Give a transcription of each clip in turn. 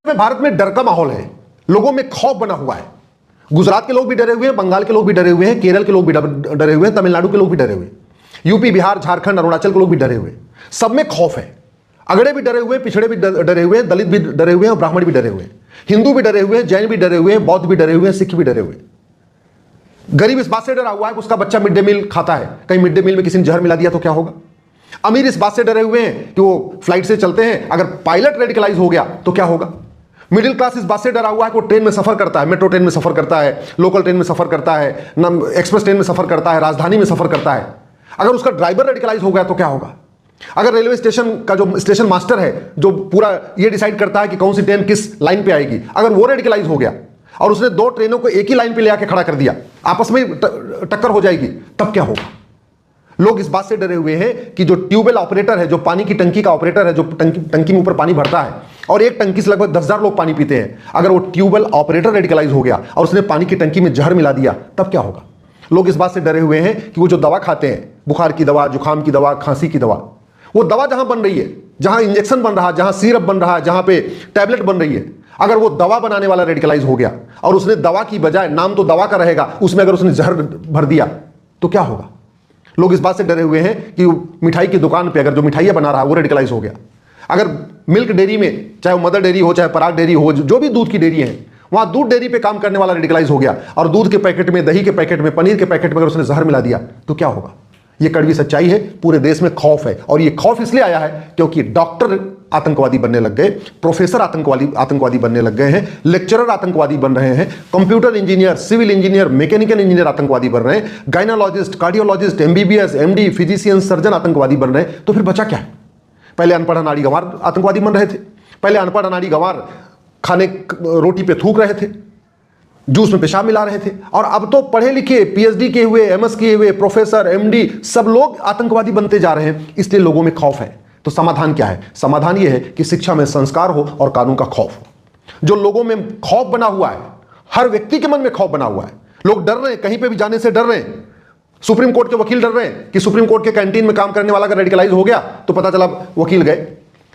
में भारत में डर का माहौल है, लोगों में खौफ बना हुआ है। गुजरात के लोग भी डरे हुए हैं, बंगाल के लोग भी डरे हुए हैं, केरल के लोग भी डरे हुए हैं, तमिलनाडु के लोग भी डरे हुए हैं, यूपी, बिहार, झारखंड, अरुणाचल के लोग भी डरे हुए हैं। सब में खौफ है। अगड़े भी डरे हुए हैं, पिछड़े भी डरे हुए हैं, दलित भी डरे हुए हैं और ब्राह्मण भी डरे हुए हैं, हिंदू भी डरे हुए हैं, जैन भी डरे हुए हैं, बौद्ध भी डरे हुए हैं, सिख भी डरे हुए हैं। गरीब इस बात से डरा हुआ है कि उसका बच्चा मिड डे मील खाता है, कहीं मिड डे मील में किसी ने जहर मिला दिया तो क्या होगा। अमीर इस बात से डरे हुए हैं कि वो फ्लाइट से चलते हैं, अगर पायलट रेडिकलाइज हो गया तो क्या होगा। मिडिल क्लास इस बात से डरा हुआ है कि वो ट्रेन में सफर करता है, मेट्रो ट्रेन में सफर करता है, लोकल ट्रेन में सफर करता है, एक्सप्रेस ट्रेन में सफर करता है, राजधानी में सफर करता है। अगर उसका ड्राइवर रेडिकलाइज हो गया तो क्या होगा। अगर रेलवे स्टेशन का जो स्टेशन मास्टर है, जो पूरा ये डिसाइड करता है कि कौन सी ट्रेन किस लाइन पे आएगी, अगर वो रेडिकलाइज हो गया और उसने दो ट्रेनों को एक ही लाइन पे ले आके खड़ा कर दिया, आपस में टक्कर हो जाएगी, तब क्या होगा। लोग इस बात से डरे हुए हैं कि जो ट्यूबवेल ऑपरेटर है, जो पानी की टंकी का ऑपरेटर है, जो टंकी में ऊपर पानी भरता है और एक टंकी से लगभग 10,000 लोग पानी पीते हैं, अगर वो ट्यूबवेल ऑपरेटर रेडिकलाइज हो गया और उसने पानी की टंकी में जहर मिला दिया, तब क्या होगा। लोग इस बात से डरे हुए हैं कि वो जो दवा खाते हैं, बुखार की दवा, जुकाम की दवा, खांसी की दवा, वो दवा जहां बन रही है, जहां इंजेक्शन बन रहा है, जहां सिरप बन रहा है, जहां पे टैबलेट बन रही है, अगर वो दवा बनाने वाला रेडिकलाइज हो गया और उसने दवा की बजाय, नाम तो दवा का रहेगा, उसमें अगर उसने जहर भर दिया तो क्या होगा। लोग इस बात से डरे हुए हैं कि मिठाई की दुकान पे अगर जो मिठाइयां बना रहा है वो रेडिकलाइज हो गया। अगर मिल्क डेयरी में, चाहे वो मदर डेयरी हो, चाहे पराग डेयरी हो, जो भी दूध की डेयरी है, वहां दूध डेयरी पे काम करने वाला रेडिकलाइज हो गया और दूध के पैकेट में, दही के पैकेट में, पनीर के पैकेट में अगर उसने जहर मिला दिया तो क्या होगा। ये कड़वी सच्चाई है। पूरे देश में खौफ है और ये खौफ इसलिए आया है क्योंकि डॉक्टर आतंकवादी बनने लग गए, प्रोफेसर आतंकवादी बनने लग गए हैं, लेक्चरर आतंकवादी बन रहे हैं, computer engineer, civil engineer, mechanical engineer आतंकवादी बन रहे हैं, gynaecologist, cardiologist, MBBS, MD, physician, surgeon आतंकवादी बन रहे हैं। तो फिर बचा क्या है। पहले अनपढ़ अनाड़ी गंवार आतंकवादी बन रहे थे, पहले अनपढ़ अनाड़ी गंवार खाने रोटी पे थूक रहे थे, जूस में पेशाब मिला रहे थे, और अब तो पढ़े लिखे, पीएचडी किए हुए, एमएस किए हुए, प्रोफेसर, एमडी, सब लोग आतंकवादी बनते जा रहे हैं। इसलिए लोगों में खौफ है। तो समाधान क्या है। समाधान यह है कि शिक्षा में संस्कार हो और कानून का खौफ हो। जो लोगों में खौफ बना हुआ है, हर व्यक्ति के मन में खौफ बना हुआ है, लोग डर रहे हैं, कहीं पे भी जाने से डर रहे हैं। सुप्रीम कोर्ट के वकील डर रहे हैं कि सुप्रीम कोर्ट के कैंटीन में काम करने वाला अगर रेडिकलाइज हो गया तो पता चला वकील गए।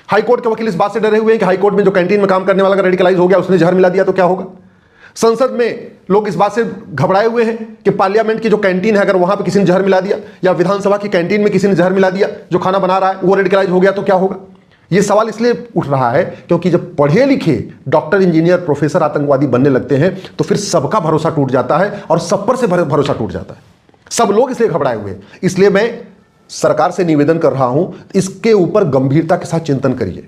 हाई कोर्ट के वकील इस बात से डरे हुए हैं कि हाई कोर्ट में जो कैंटीन में काम करने वाला अगर रेडिकलाइज हो गया, उसने जहर मिला दिया तो क्या होगा। संसद में लोग इस बात से घबराए हुए हैं कि पार्लियामेंट की जो कैंटीन है, अगर वहां पे किसी ने जहर मिला दिया, या विधानसभा की कैंटीन में किसी ने जहर मिला दिया, जो खाना बना रहा है वो रेडिकलाइज हो गया तो क्या होगा। यह सवाल इसलिए उठ रहा है क्योंकि जब पढ़े लिखे डॉक्टर, इंजीनियर, प्रोफेसर आतंकवादी बनने लगते हैं तो फिर सबका भरोसा टूट जाता है और सब पर से भरोसा टूट जाता है। सब लोग इसलिए घबराए हुए हैं। इसलिए मैं सरकार से निवेदन कर रहा हूं, इसके ऊपर गंभीरता के साथ चिंतन करिए।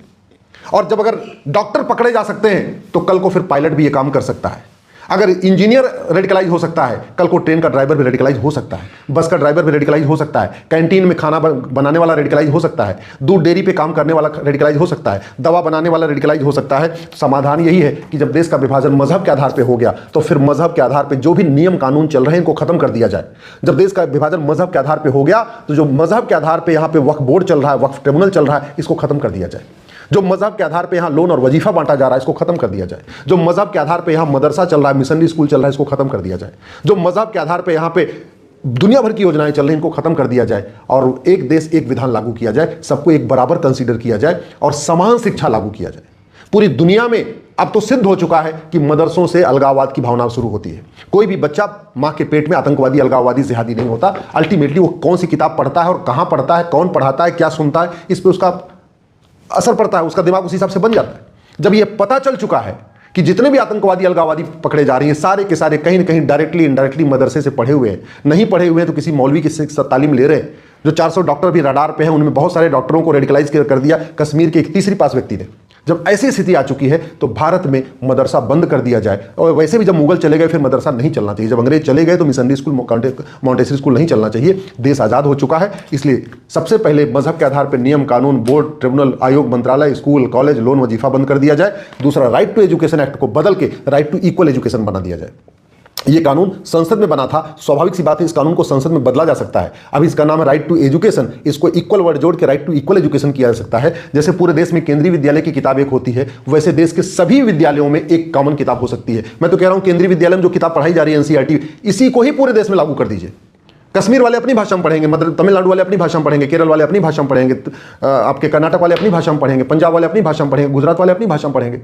और जब अगर डॉक्टर पकड़े जा सकते हैं तो कल को फिर पायलट भी ये काम कर सकता है। अगर इंजीनियर रेडिकलाइज हो सकता है, कल को ट्रेन का ड्राइवर भी रेडिकलाइज हो सकता है, बस का ड्राइवर भी रेडिकलाइज हो सकता है, कैंटीन में खाना बनाने वाला रेडिकलाइज हो सकता है, दूध डेयरी पे काम करने वाला रेडिकलाइज हो सकता है, दवा बनाने वाला रेडिकलाइज हो सकता है। समाधान यही है कि जब देश का विभाजन मजहब के आधार पर हो गया तो फिर मजहब के आधार पर जो भी नियम कानून चल रहे हैं इनको खत्म कर दिया जाए। जब देश का विभाजन मजहब के आधार पर हो गया तो जो मजहब के आधार पर यहाँ पे वक्फ बोर्ड चल रहा है, वक्फ ट्रिब्यूनल चल रहा है, इसको खत्म कर दिया जाए। जो मजहब के आधार पे यहाँ लोन और वजीफा बांटा जा रहा है, इसको खत्म कर दिया जाए। जो मजहब के आधार पे यहाँ मदरसा चल रहा है, मिशनरी स्कूल चल रहा है, इसको खत्म कर दिया जाए। जो मजहब के आधार पे यहाँ पे दुनिया भर की योजनाएं चल रही हैं, इनको खत्म कर दिया जाए और एक देश एक विधान लागू किया जाए, सबको एक बराबर कंसीडर किया जाए और समान शिक्षा लागू किया जाए। पूरी दुनिया में अब तो सिद्ध हो चुका है कि मदरसों से अलगाववाद की भावना शुरू होती है। कोई भी बच्चा माँ के पेट में आतंकवादी, अलगाववादी, जिहादी नहीं होता। अल्टीमेटली वो कौन सी किताब पढ़ता है और कहाँ पढ़ता है, कौन पढ़ाता है, क्या सुनता है, इस पर उसका असर पड़ता है, उसका दिमाग उसी हिसाब से बन जाता है। जब ये पता चल चुका है कि जितने भी आतंकवादी, अलगाववादी पकड़े जा रहे हैं, सारे के सारे कहीं ना कहीं डायरेक्टली इनडायरेक्टली मदरसे से पढ़े हुए हैं, नहीं पढ़े हुए हैं तो किसी मौलवी की तालीम ले रहे हैं। जो 400 डॉक्टर भी रडार पे हैं, उनमें बहुत सारे डॉक्टरों को रेडिकलाइज कर दिया कश्मीर के एक तीसरी पास व्यक्ति ने। जब ऐसी स्थिति आ चुकी है तो भारत में मदरसा बंद कर दिया जाए। और वैसे भी जब मुगल चले गए फिर मदरसा नहीं चलना चाहिए, जब अंग्रेज चले गए तो मिशनरी स्कूल, मॉन्टेसरी स्कूल नहीं चलना चाहिए। देश आज़ाद हो चुका है। इसलिए सबसे पहले मजहब के आधार पर नियम कानून, बोर्ड, ट्रिब्यूनल, आयोग, मंत्रालय, स्कूल, कॉलेज, लोन, वजीफा बंद कर दिया जाए। दूसरा, राइट टू एजुकेशन एक्ट को बदल के राइट टू इक्वल एजुकेशन बना दिया जाए। ये कानून संसद में बना था, स्वाभाविक सी बात है इस कानून को संसद में बदला जा सकता है। अभी इसका नाम है राइट टू एजुकेशन, इसको इक्वल वर्ड जोड़ के राइट टू इक्वल एजुकेशन किया जा सकता है। जैसे पूरे देश में केंद्रीय विद्यालय की किताब एक होती है, वैसे देश के सभी विद्यालयों में एक कॉमन किताब हो सकती है। मैं तो कह रहा हूं केंद्रीय विद्यालय में जो किताब पढ़ाई जा रही है एनसीईआरटी, इसी को ही पूरे देश में लागू कर दीजिए। कश्मीर वाले अपनी भाषा में पढ़ेंगे, मतलब तमिलनाडु वाले अपनी भाषा में पढ़ेंगे, केरल वाले अपनी भाषा में पढ़ेंगे, आपके कर्नाटक वाले अपनी भाषा में पढ़ेंगे, पंजाब वाले अपनी भाषा में पढ़ेंगे, गुजरात वाले अपनी भाषा में पढ़ेंगे।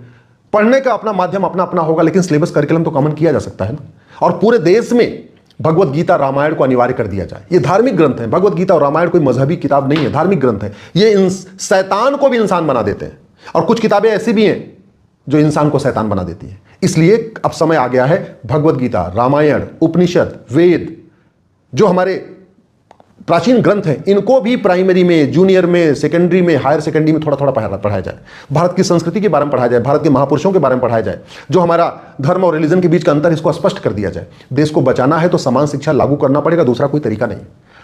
पढ़ने का अपना माध्यम अपना अपना होगा, लेकिन सिलेबस करिकुलम तो कॉमन किया जा सकता है ना। और पूरे देश में भगवत गीता रामायण को अनिवार्य कर दिया जाए। ये धार्मिक ग्रंथ है, भगवत गीता और रामायण कोई मजहबी किताब नहीं है, धार्मिक ग्रंथ है। ये शैतान को भी इंसान बना देते हैं, और कुछ किताबें ऐसी भी हैं जो इंसान को शैतान बना देती हैं। इसलिए अब समय आ गया है, भगवत गीता, रामायण, उपनिषद, वेद, जो हमारे प्राचीन ग्रंथ हैं, इनको भी प्राइमरी में, जूनियर में, सेकेंडरी में, हायर सेकेंडरी में थोड़ा थोड़ा पढ़ाया जाए। भारत की संस्कृति के बारे में पढ़ाया जाए, भारत के महापुरुषों के बारे में पढ़ाया जाए, जो हमारा धर्म और रिलीजन के बीच का अंतर, इसको स्पष्ट कर दिया जाए। देश को बचाना है तो समान शिक्षा लागू करना पड़ेगा, दूसरा कोई तरीका नहीं।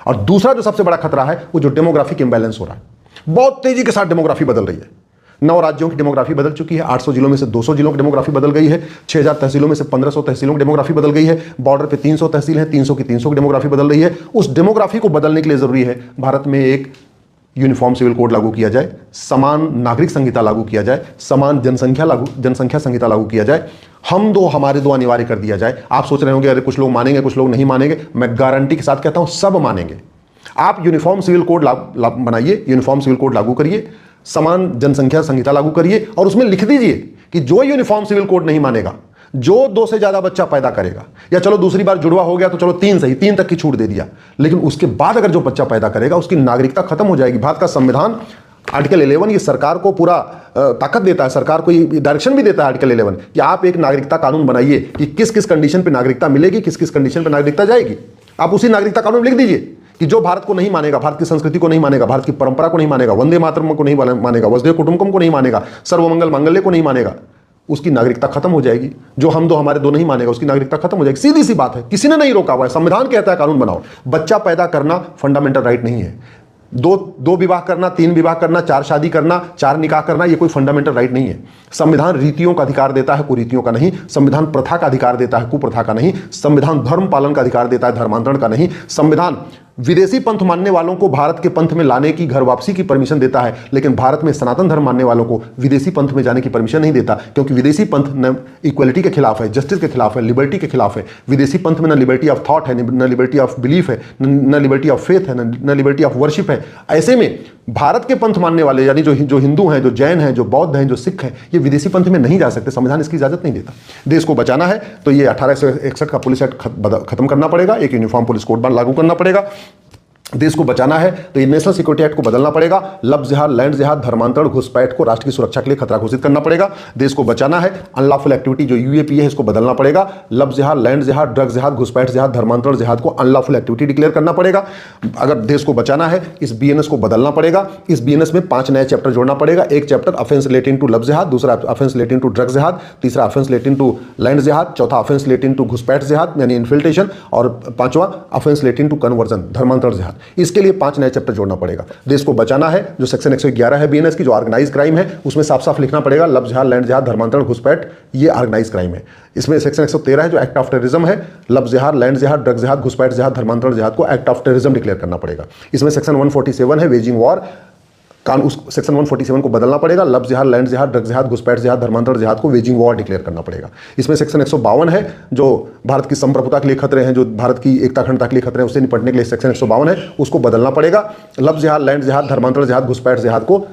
और दूसरा जो सबसे बड़ा खतरा है वो जो डेमोग्राफिक इंबैलेंस हो रहा है, बहुत तेजी के साथ डेमोग्राफी बदल रही है। 9 राज्यों की डेमोग्राफी बदल चुकी है, 800 जिलों में से 200 जिलों की डेमोग्राफी बदल गई है, 6000 तहसीलों में से 1500 तहसीलों की डेमोग्राफी बदल गई है, बॉर्डर पे 300 तहसील है, 300 की 300 की डेमोग्राफी बदल रही है। उस डेमोग्राफी को बदलने के लिए जरूरी है भारत में एक यूनिफॉर्म सिविल कोड लागू किया जाए, समान नागरिक संहिता लागू किया जाए, समान जनसंख्या संहिता लागू किया जाए, हम दो हमारे दो अनिवार्य कर दिया जाए। आप सोच रहे होंगे अरे कुछ लोग मानेंगे कुछ लोग नहीं मानेंगे, मैं गारंटी के साथ कहता हूं सब मानेंगे। आप यूनिफॉर्म सिविल कोड बनाइए, यूनिफॉर्म सिविल कोड लागू करिए, समान जनसंख्या संहिता लागू करिए, और उसमें लिख दीजिए कि जो यूनिफॉर्म सिविल कोड नहीं मानेगा, जो 2 से ज्यादा बच्चा पैदा करेगा, या चलो दूसरी बार जुड़वा हो गया तो चलो 3 सही, 3 तक की छूट दे दिया, लेकिन उसके बाद अगर जो बच्चा पैदा करेगा उसकी नागरिकता खत्म हो जाएगी। भारत का संविधान आर्टिकल 11 ये सरकार को पूरा ताकत देता है, सरकार को ये डायरेक्शन भी देता है आर्टिकल 11 कि आप एक नागरिकता कानून बनाइए कि किस किस कंडीशन पर नागरिकता मिलेगी, किस किस कंडीशन पर नागरिकता जाएगी। आप उसी नागरिकता कानून में लिख दीजिए कि जो भारत को नहीं मानेगा, भारत की संस्कृति को नहीं मानेगा, भारत की परंपरा को नहीं मानेगा, वंदे मातरम को नहीं मानेगा, वसुधैव कुटुंबकम को नहीं मानेगा, सर्वमंगल मांगल्य को नहीं मानेगा, उसकी नागरिकता खत्म हो जाएगी। जो हम दो हमारे दो नहीं मानेगा, उसकी नागरिकता खत्म हो जाएगी। सीधी सी बात है, किसी ने नहीं रोका हुआ है, संविधान कहता है कानून बनाओ। बच्चा पैदा करना फंडामेंटल राइट नहीं है। दो विवाह करना, 3 विवाह करना, 4 शादी करना, 4 निकाह करना, ये कोई फंडामेंटल राइट नहीं है। संविधान रीतियों का अधिकार देता है, कुरीतियों का नहीं। संविधान प्रथा का अधिकार देता है, कुप्रथा का नहीं। संविधान धर्म पालन का अधिकार देता है, धर्मांतरण का नहीं। संविधान विदेशी पंथ मानने वालों को भारत के पंथ में लाने की, घर वापसी की परमिशन देता है, लेकिन भारत में सनातन धर्म मानने वालों को विदेशी पंथ में जाने की परमिशन नहीं देता, क्योंकि विदेशी पंथ न इक्वलिटी के खिलाफ है, जस्टिस के खिलाफ है, लिबर्टी के खिलाफ है। विदेशी पंथ में न लिबर्टी ऑफ थॉट है, न लिबर्टी ऑफ बिलीफ है, न लिबर्टी ऑफ फेथ है, न लिबर्टी ऑफ वर्शिप है। ऐसे में भारत के पंथ मानने वाले, यानी जो हिंदू हैं, जो जैन हैं, जो बौद्ध हैं, जो सिख हैं, ये विदेशी पंथ में नहीं जा सकते। संविधान इसकी इजाजत नहीं देता। देश को बचाना है तो ये 1861 का पुलिस एक्ट खत्म करना पड़ेगा, एक यूनिफॉर्म पुलिस कोड लागू करना पड़ेगा। देश को बचाना है तो ये नेशनल सिक्योरिटी एक्ट को बदलना पड़ेगा। लव जिहाद, लैंड जिहाद, धर्मांतरण, घुसपैठ को राष्ट्र की सुरक्षा के लिए खतरा घोषित करना पड़ेगा। देश को बचाना है, अनलॉफुल एक्टिविटी जो यूएपी है इसको बदलना पड़ेगा। लव जिहाद, लैंड जिहाद, ड्रग जिहाद, घुसपैठ जिहाद, धर्मांतरण जिहाद को अनलॉफुल एक्टिविटी डिक्लेयर करना पड़ेगा। अगर देश को बचाना है इस बीएनएस को बदलना पड़ेगा। इस बीएनएस में 5 नए चैप्टर जोड़ना पड़ेगा। एक chapter offence relating to love jihad, दूसरा ऑफेंस रिलेटिंग टू ड्रग जिहाद, तीसरा ऑफेंस रिलेटिंग टू लैंड जिहाद, चौथा ऑफेंस रिलेटिंग टू घुसपैठ जिहाद यानी इन्फिल्ट्रेशन, और 5वां ऑफेंस रिलेटिंग टू कन्वर्जन, धर्मांतरण जिहाद। इसके लिए 5 नए चैप्टर जोड़ना पड़ेगा। देश को बचाना है, जो सेक्शन 111 है बीएनएस की, जो ऑर्गेनाइज क्राइम है, उसमें साफ साफ लिखना पड़ेगा लव जिहाद, लैंड जिहाद, धर्मांतरण, घुसपैठ ये ऑर्गेनाइज क्राइम है। इसमें सेक्शन 113 है जो एक्ट ऑफ टेररिज्म है, लव जिहाद, लैंड जिहाद, ड्रग जिहाद, घुसपैठ जिहाद, धर्मांतरण जिहाद को एक्ट ऑफ टेररिज्म डिक्लेयर करना पड़ेगा। इसमें सेक्शन 147 है वेजिंग वॉर, उस सेक्शन 147 को बदलना पड़ेगा। लव जिहाद, लैंड जिहाद, ड्रग जिहाद, घुसपैठ जिहाद, धर्मांतरण जिहाद को वेजिंग वॉर डिक्लेयर करना पड़ेगा। इसमें सेक्शन 152 है जो भारत की संप्रभुता के लिए खतरे हैं, जो भारत की एकता अखंडता के लिए खतरे हैं, उससे निपटने के लिए सेक्शन 152 है, उसको बदलना पड़ेगा। लव जिहाद, लैंड जिहाद, धर्मांतरण जिहाद, घुसपैठ जिहाद को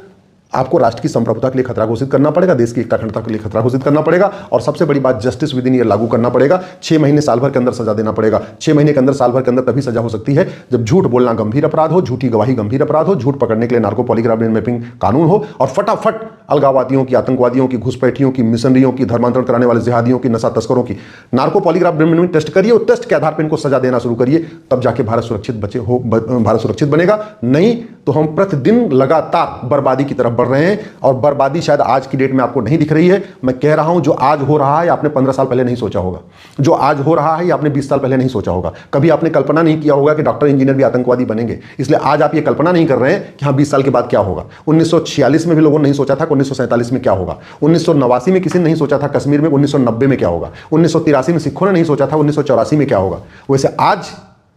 आपको राष्ट्र की संप्रभुता के लिए खतरा घोषित करना पड़ेगा, देश की एकता अखंडता के लिए खतरा घोषित करना पड़ेगा। और सबसे बड़ी बात, जस्टिस विद इन ईयर लागू करना पड़ेगा। 6 महीने साल भर के अंदर सजा देना पड़ेगा। 6 महीने के अंदर, साल भर के अंदर तभी सजा हो सकती है जब झूठ बोलना गंभीर अपराध हो, झूठी गवाही गंभीर अपराध हो, झूठ पकड़ने के लिए नार्को पॉलीग्राफ ब्रेन मैपिंग कानून हो, और फटाफट अलगाववादियों की, आतंकवादियों की, घुसपैठियों की, मिशनरियों की, धर्मांतरण कराने वाले जिहादियों की, नशा तस्करों की narco polygraph brain mapping test करिए और टेस्ट के आधार पर इनको सजा देना शुरू करिए, तब जाके भारत सुरक्षित बनेगा। नहीं तो हम प्रतिदिन लगातार बर्बादी की तरफ बढ़ रहे हैं, और बर्बादी शायद आज की डेट में आपको नहीं दिख रही है। मैं कह रहा हूं जो आज हो रहा है आपने 15 साल पहले नहीं सोचा होगा, जो आज हो रहा है ये आपने 20 साल पहले नहीं सोचा होगा। कभी आपने कल्पना नहीं किया होगा कि डॉक्टर इंजीनियर भी आतंकवादी बनेंगे, इसलिए आज आप ये कल्पना नहीं कर रहे हैं कि हाँ 20 साल के बाद क्या होगा। 1946 में भी लोगों ने नहीं सोचा था कि 1947 में क्या होगा। 1989 में किसी ने नहीं सोचा था कश्मीर में 1990 में क्या होगा। 1983 में सिखों ने नहीं सोचा था 1984 में क्या होगा। वैसे आज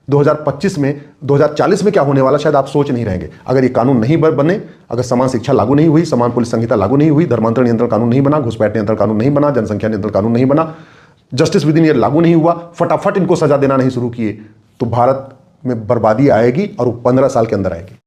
2025 में, 2040 में क्या होने वाला शायद आप सोच नहीं रहेंगे। अगर ये कानून नहीं बने, अगर समान शिक्षा लागू नहीं हुई, समान पुलिस संहिता लागू नहीं हुई, धर्मांतरण नियंत्रण कानून नहीं बना, घुसपैठ नियंत्रण कानून नहीं बना, जनसंख्या नियंत्रण कानून नहीं बना, जस्टिस विद इन ईयर लागू नहीं हुआ, फटाफट इनको सजा देना नहीं शुरू किए, तो भारत में बर्बादी आएगी और वो 15 साल के अंदर आएगी।